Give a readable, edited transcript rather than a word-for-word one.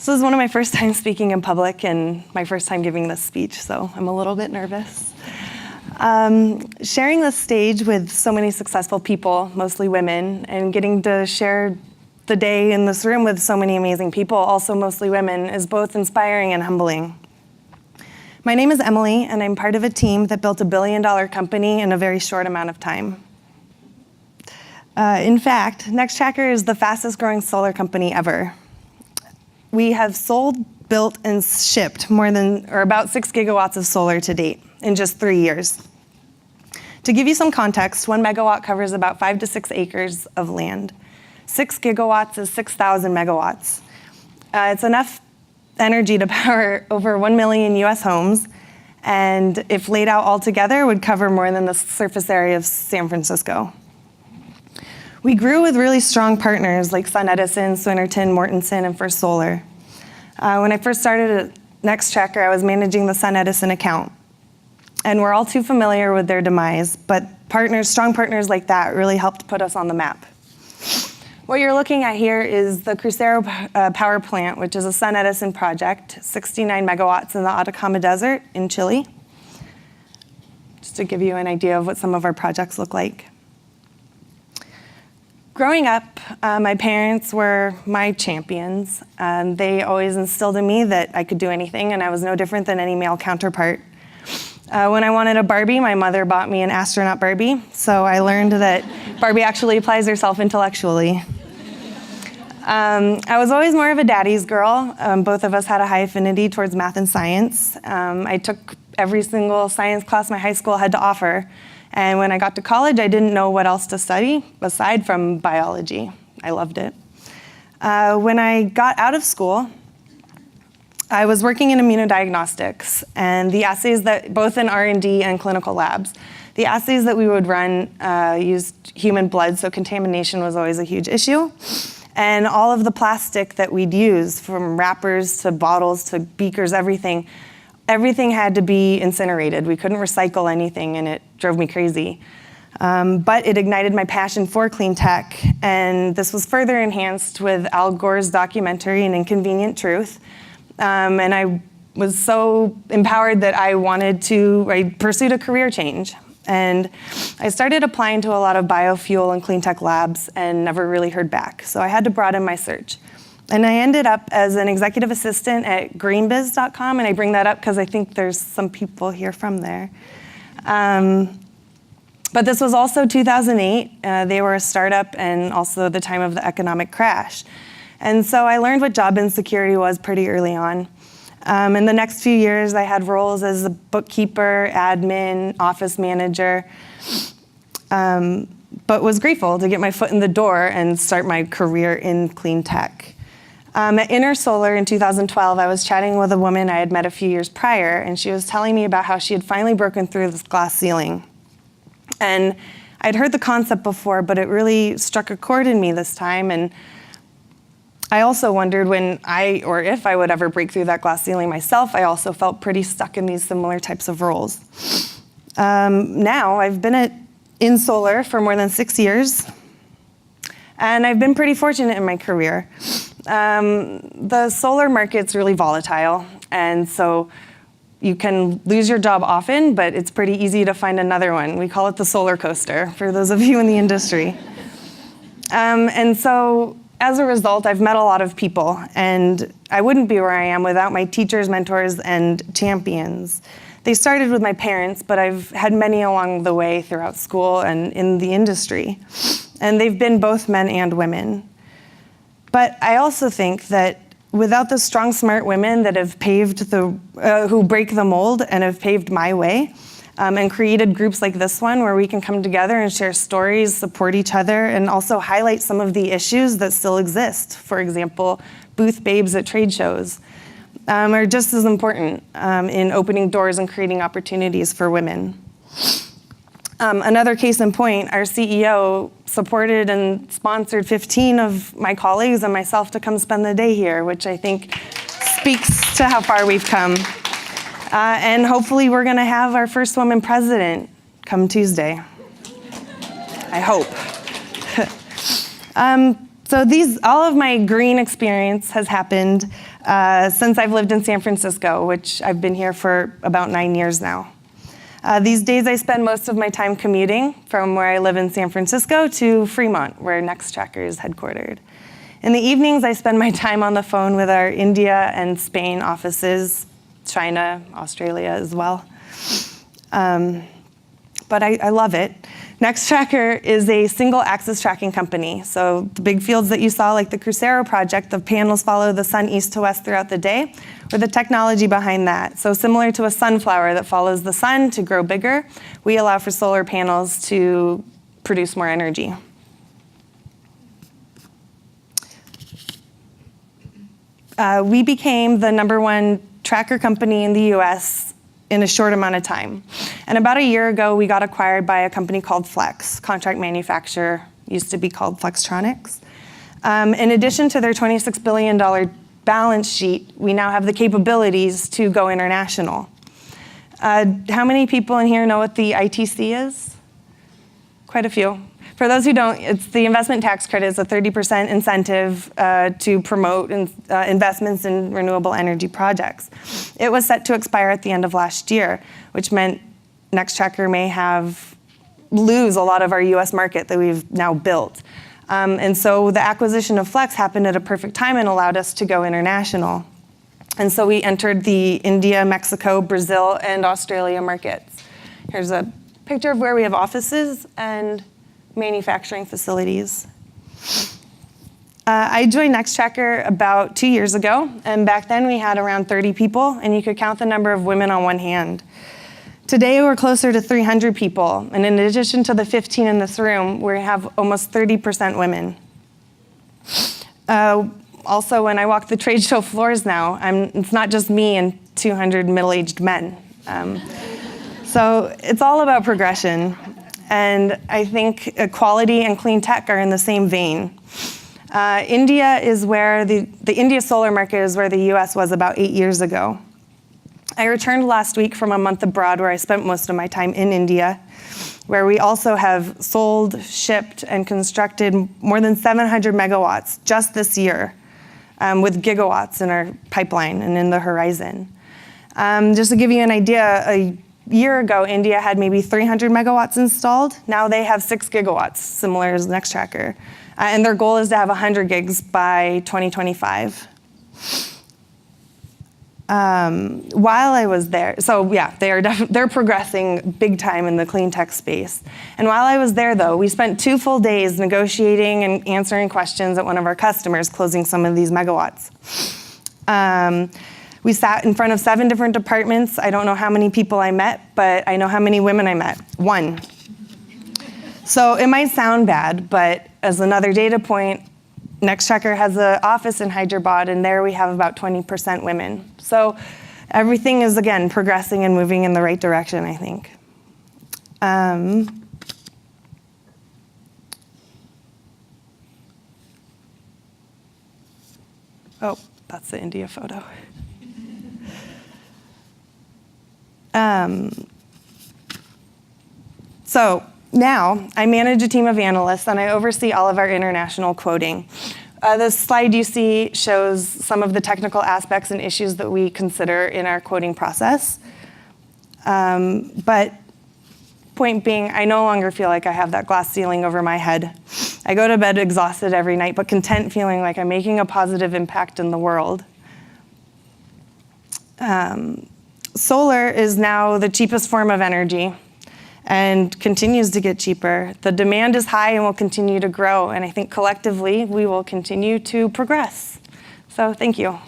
This is one of my first times speaking in public and my first time giving this speech, so I'm a little bit nervous. Sharing this stage with so many successful people, mostly women, and getting to share the day in this room with so many amazing people, also mostly women, is both inspiring and humbling. My name is Emily, and I'm part of a team that built a billion-dollar company in a very short amount of time. In fact, NEXTracker is the fastest growing solar company ever. We have sold, built, and shipped about 6 gigawatts of solar to date in just 3 years. To give you some context, 1 megawatt covers about 5 to 6 acres of land. 6 gigawatts is 6,000 megawatts. It's enough energy to power over 1 million US homes, and if laid out all together, would cover more than the surface area of San Francisco. We grew with really strong partners like SunEdison, Swinerton, Mortenson, and First Solar. When I first started at NEXTracker, I was managing the SunEdison account. And we're all too familiar with their demise, but strong partners like that really helped put us on the map. What you're looking at here is the Crucero power plant, which is a SunEdison project, 69 megawatts in the Atacama Desert in Chile. Just to give you an idea of what some of our projects look like. Growing up, my parents were my champions. They always instilled in me that I could do anything, and I was no different than any male counterpart. When I wanted a Barbie, my mother bought me an astronaut Barbie, so I learned that Barbie actually applies herself intellectually. I was always more of a daddy's girl. Both of us had a high affinity towards math and science. I took every single science class my high school had to offer. And when I got to college, I didn't know what else to study aside from biology. I loved it. When I got out of school, I was working in immunodiagnostics, and the assays that, both in R&D and clinical labs, the assays that we would run used human blood, so contamination was always a huge issue. And all of the plastic that we'd use, from wrappers to bottles to beakers, everything had to be incinerated. We couldn't recycle anything, and it drove me crazy. But it ignited my passion for clean tech, and this was further enhanced with Al Gore's documentary, An Inconvenient Truth. And I was so empowered that I pursued a career change. And I started applying to a lot of biofuel and clean tech labs and never really heard back. So I had to broaden my search. And I ended up as an executive assistant at greenbiz.com, and I bring that up because I think there's some people here from there. But this was also 2008. They were a startup and also the time of the economic crash. And so I learned what job insecurity was pretty early on. In the next few years, I had roles as a bookkeeper, admin, office manager, but was grateful to get my foot in the door and start my career in clean tech. At Inner Solar in 2012, I was chatting with a woman I had met a few years prior, and she was telling me about how she had finally broken through this glass ceiling. And I'd heard the concept before, but it really struck a chord in me this time, and I also wondered if I would ever break through that glass ceiling myself. I also felt pretty stuck in these similar types of roles. Now, I've been in solar for more than 6 years, and I've been pretty fortunate in my career. The solar market's really volatile, and so you can lose your job often, but it's pretty easy to find another one. We call it the solar coaster, for those of you in the industry. And so, as a result, I've met a lot of people, and I wouldn't be where I am without my teachers, mentors, and champions. They started with my parents, but I've had many along the way throughout school and in the industry. And they've been both men and women. But I also think that without the strong, smart women that have who break the mold and have paved my way, and created groups like this one where we can come together and share stories, support each other, and also highlight some of the issues that still exist. For example, booth babes at trade shows are just as important in opening doors and creating opportunities for women. Another case in point, our CEO supported and sponsored 15 of my colleagues and myself to come spend the day here, which I think speaks to how far we've come. And hopefully we're gonna have our first woman president come Tuesday. I hope. So all of my green experience has happened since I've lived in San Francisco, which I've been here for about 9 years now. These days I spend most of my time commuting from where I live in San Francisco to Fremont, where NEXTracker is headquartered. In the evenings, I spend my time on the phone with our India and Spain offices, China, Australia as well. But I love it. NEXTracker is a single axis tracking company. So the big fields that you saw, like the Crucero project, the panels follow the sun east to west throughout the day, or the technology behind that. So similar to a sunflower that follows the sun to grow bigger, we allow for solar panels to produce more energy. We became the #1 tracker company in the US in a short amount of time. And about a year ago, we got acquired by a company called Flex, contract manufacturer, used to be called Flextronics. In addition to their $26 billion balance sheet, we now have the capabilities to go international. How many people in here know what the ITC is? Quite a few. For those who don't, it's the investment tax credit. It's a 30% incentive to promote investments in renewable energy projects. It was set to expire at the end of last year, which meant NEXTracker may lose a lot of our US market that we've now built. And so the acquisition of Flex happened at a perfect time and allowed us to go international. And so we entered the India, Mexico, Brazil, and Australia markets. Here's a picture of where we have offices and manufacturing facilities. I joined NEXTracker about 2 years ago, and back then we had around 30 people, and you could count the number of women on one hand. Today we're closer to 300 people, and in addition to the 15 in this room, we have almost 30% women. Also, when I walk the trade show floors now, it's not just me and 200 middle-aged men. So it's all about progression. And I think equality and clean tech are in the same vein. India is where the India solar market is where the US was about 8 years ago. I returned last week from a month abroad where I spent most of my time in India, where we also have sold, shipped, and constructed more than 700 megawatts just this year, with gigawatts in our pipeline and in the horizon. Just to give you an idea, a year ago, India had maybe 300 megawatts installed. Now they have 6 gigawatts, similar as NEXTracker. And their goal is to have 100 gigs by 2025. While I was there, so yeah, they're progressing big time in the clean tech space. And while I was there, though, we spent 2 full days negotiating and answering questions at one of our customers, closing some of these megawatts. We sat in front of 7 different departments. I don't know how many people I met, but I know how many women I met. 1. So it might sound bad, but as another data point, NEXTracker has an office in Hyderabad, and there we have about 20% women. So everything is, again, progressing and moving in the right direction, I think. Oh, that's the India photo. So now I manage a team of analysts and I oversee all of our international quoting. The slide you see shows some of the technical aspects and issues that we consider in our quoting process. But point being, I no longer feel like I have that glass ceiling over my head. I go to bed exhausted every night, but content, feeling like I'm making a positive impact in the world. Solar is now the cheapest form of energy and continues to get cheaper. The demand is high and will continue to grow, and I think collectively we will continue to progress. So thank you.